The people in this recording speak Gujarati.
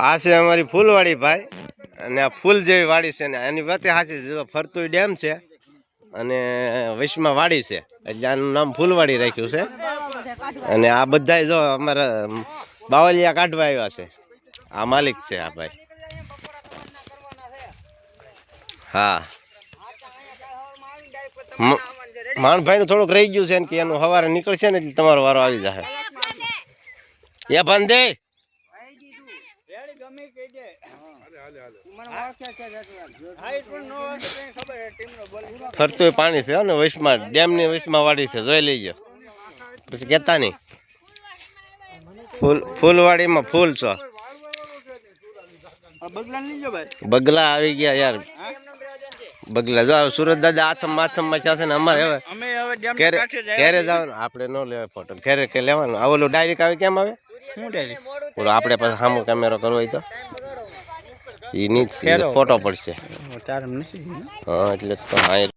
આ છે અમારી ફૂલવાડી ભાઈ અને આ ફૂલ જેવી વાડી છે ને એની વાતે હાચી જો ફરતુઈ ડેમ છે અને વૈશમાં વાડી છે એટલે આનું નામ ફૂલવાડી રાખ્યું છે અને આ બધા જો અમારા બાવલિયા કાઢવા આવ્યા છે આ માલિક છે આ ભાઈ હા માણભાઈ નું થોડુંક રહી ગયું છે ને કે એનું સવારે નીકળશે ને એટલે તમારો વારો આવી જશે એ બંધે ફરતું પાણી છે ને વૈશમાં ડેમ ની વૈશમાં વાડી છે જોઈ લેજો પછી કેતા નહીં ફૂલવાડીમાં ફૂલ છો બગલા આવી ગયા યાર બગલા જો સુરત દાદા આથમ માં છે ને અમારે હવે ઘેરે જવાનું આપણે ન લેવાય ફોટો ઘેરે કે લેવાનું ઓલું ડાયરેક્ટ આવે કેમ આવે શું ડાયરેક્ટ ઓલો આપણે પાસે સામો કેમેરો કરવો હોય તો એ નીચે ફોટો પડશે હા એટલે તો હા